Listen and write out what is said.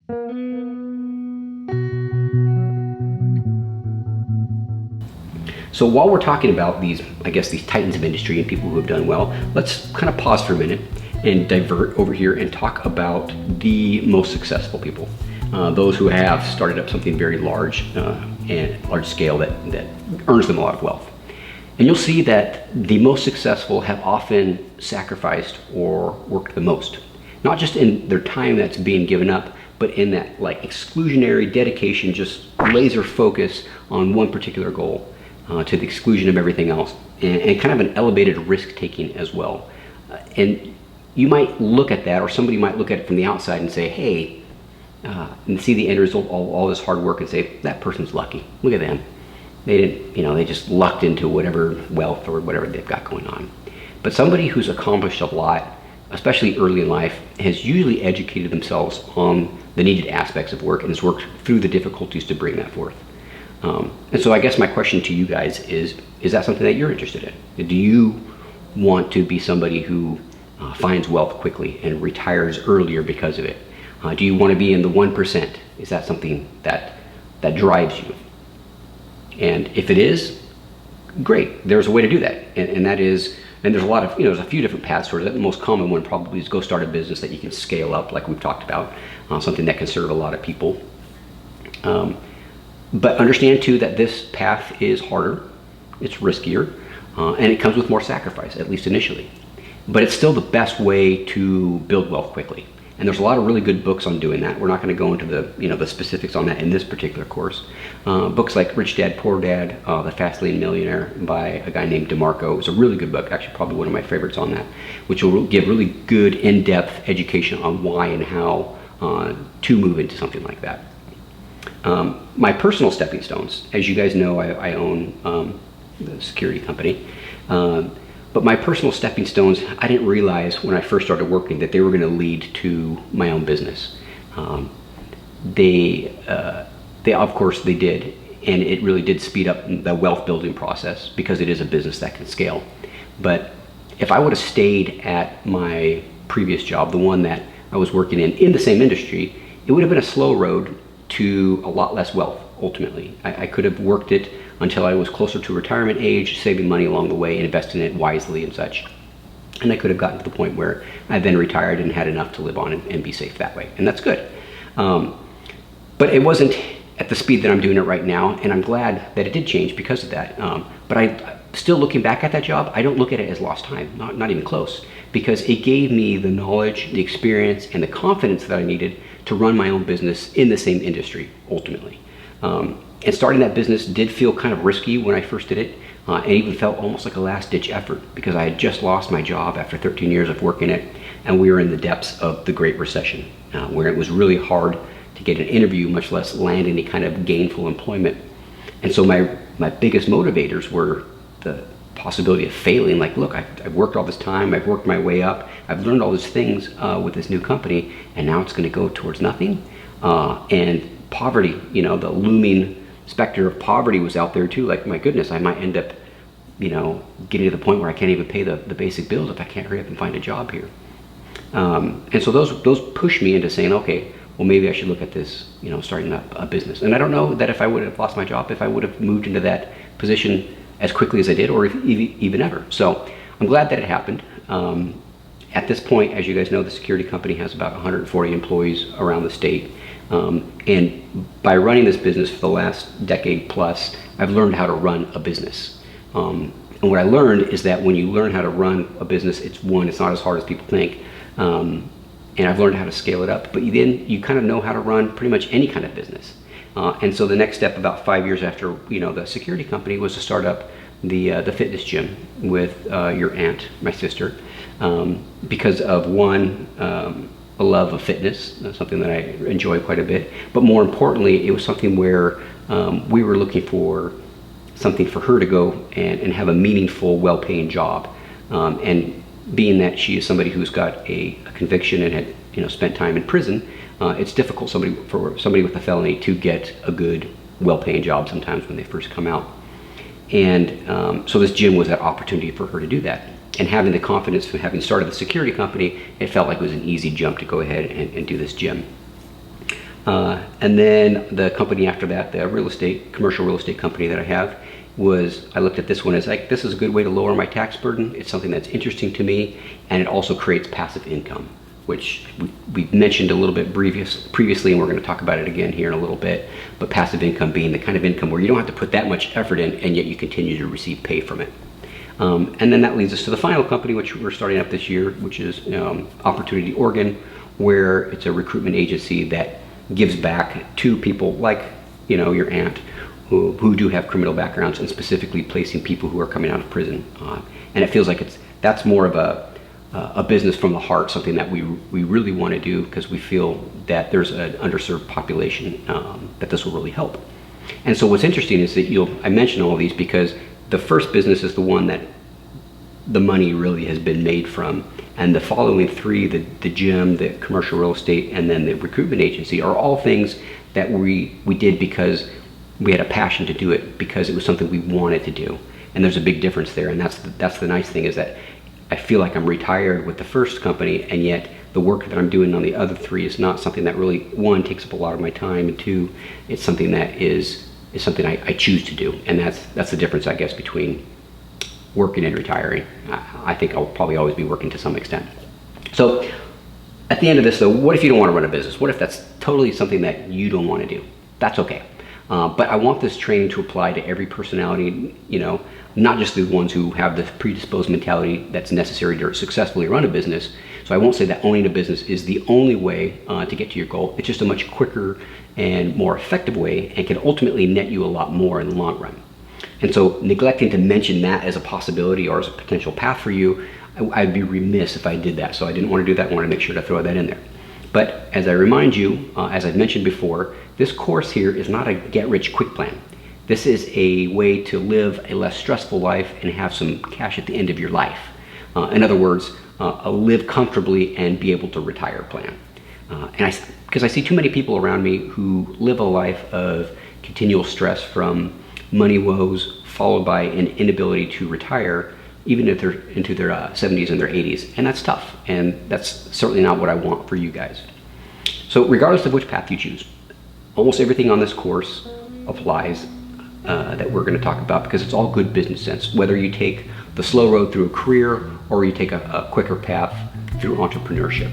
So while we're talking about these, I guess, these titans of industry and people who have done well, let's kind of pause for a minute and divert over here and talk about the most successful people. Those who have started up something very large and large scale that earns them a lot of wealth. And you'll see that the most successful have often sacrificed or worked the most. Not just in their time that's being given up, but in that like exclusionary dedication, just laser focus on one particular goal. To the exclusion of everything else, and kind of an elevated risk-taking as well. And you might look at that, or somebody might look at it from the outside and say, hey, and see the end result, all this hard work, and say, that person's lucky. Look at them. They didn't, they just lucked into whatever wealth or whatever they've got going on. But somebody who's accomplished a lot, especially early in life, has usually educated themselves on the needed aspects of work and has worked through the difficulties to bring that forth. And so I guess my question to you guys is that something that you're interested in? Do you want to be somebody who finds wealth quickly and retires earlier because of it? Do you want to be in the 1%? Is that something that drives you? And if it is, great, there's a way to do that. And that is, and there's a lot of, there's a few different paths towards it. The most common one probably is go start a business that you can scale up, like we've talked about, something that can serve a lot of people. But understand too that this path is harder, it's riskier, and it comes with more sacrifice, at least initially. But it's still the best way to build wealth quickly. And there's a lot of really good books on doing that. We're not going to go into the specifics on that in this particular course. Books like Rich Dad, Poor Dad, The Fast Lane Millionaire by a guy named DeMarco is a really good book, actually probably one of my favorites on that, which will give really good in-depth education on why and how to move into something like that. My personal stepping stones, as you guys know, I own the security company. But my personal stepping stones, I didn't realize when I first started working that they were going to lead to my own business. They of course they did, and it really did speed up the wealth building process because it is a business that can scale. But if I would have stayed at my previous job, the one that I was working in the same industry, it would have been a slow road to a lot less wealth ultimately. I could have worked it until I was closer to retirement age, saving money along the way, investing it wisely and such. And I could have gotten to the point where I then retired and had enough to live on and be safe that way. And that's good. But it wasn't at the speed that I'm doing it right now, and I'm glad that it did change because of that. But I still, looking back at that job, I don't look at it as lost time, not even close, because it gave me the knowledge, the experience, and the confidence that I needed to run my own business in the same industry, ultimately. And starting that business did feel kind of risky when I first did it. It even felt almost like a last-ditch effort because I had just lost my job after 13 years of working it, and we were in the depths of the Great Recession, where it was really hard to get an interview, much less land any kind of gainful employment. And so my biggest motivators were the possibility of failing. Like, look, I've worked all this time, I've worked my way up, I've learned all these things with this new company, and now it's going to go towards nothing. And poverty, the looming specter of poverty was out there too. Like, my goodness, I might end up, getting to the point where I can't even pay the basic bills if I can't hurry up and find a job here. And so those pushed me into saying, okay, well, maybe I should look at this, starting up a business. And I don't know that if I would have lost my job, if I would have moved into that position as quickly as I did, or if even ever. So I'm glad that it happened. At this point, as you guys know, the security company has about 140 employees around the state. And by running this business for the last decade plus, I've learned how to run a business. And what I learned is that when you learn how to run a business, it's not as hard as people think. And I've learned how to scale it up, but then you kind of know how to run pretty much any kind of business. And so the next step, about 5 years after the security company, was to start up the fitness gym with your aunt, my sister, because of a love of fitness, something that I enjoy quite a bit. But more importantly, it was something where we were looking for something for her to go and have a meaningful, well-paying job. And being that she is somebody who's got a conviction and had spent time in prison, it's difficult for somebody with a felony to get a good, well-paying job sometimes when they first come out. And so this gym was that opportunity for her to do that. And having the confidence from having started the security company, it felt like it was an easy jump to go ahead and do this gym. And then the company after that, the commercial real estate company that I have, I looked at this one as like, this is a good way to lower my tax burden. It's something that's interesting to me, and it also creates passive income, which we mentioned a little bit previously, and we're going to talk about it again here in a little bit. But passive income being the kind of income where you don't have to put that much effort in, and yet you continue to receive pay from it. And then that leads us to the final company, which we're starting up this year, which is Opportunity Oregon, where it's a recruitment agency that gives back to people like, your aunt, who do have criminal backgrounds, and specifically placing people who are coming out of prison. And it feels like that's more of a business from the heart, something that we really want to do because we feel that there's an underserved population that this will really help. And so what's interesting is that I mention all of these because the first business is the one that the money really has been made from, and the following three, the gym, the commercial real estate, and then the recruitment agency, are all things that we did because we had a passion to do it, because it was something we wanted to do. And there's a big difference there, and that's the nice thing, is that I feel like I'm retired with the first company, and yet the work that I'm doing on the other three is not something that really, one, takes up a lot of my time, and two, it's something that is something I choose to do. And that's the difference, I guess, between working and retiring. I think I'll probably always be working to some extent. So at the end of this though, what if you don't want to run a business? What if that's totally something that you don't want to do? That's okay. But I want this training to apply to every personality, not just the ones who have the predisposed mentality that's necessary to successfully run a business. So I won't say that owning a business is the only way to get to your goal. It's just a much quicker and more effective way, and can ultimately net you a lot more in the long run. And so neglecting to mention that as a possibility or as a potential path for you, I'd be remiss if I did that. So I didn't want to do that. I wanted to make sure to throw that in there. But as I remind you, as I've mentioned before, this course here is not a get-rich-quick plan. This is a way to live a less stressful life and have some cash at the end of your life. In other words, a live comfortably and be able to retire plan. Because I see too many people around me who live a life of continual stress from money woes, followed by an inability to retire, even if they're into their 70s and their 80s. And that's tough. And that's certainly not what I want for you guys. So regardless of which path you choose, almost everything on this course applies that we're going to talk about, because it's all good business sense. Whether you take the slow road through a career or you take a quicker path through entrepreneurship.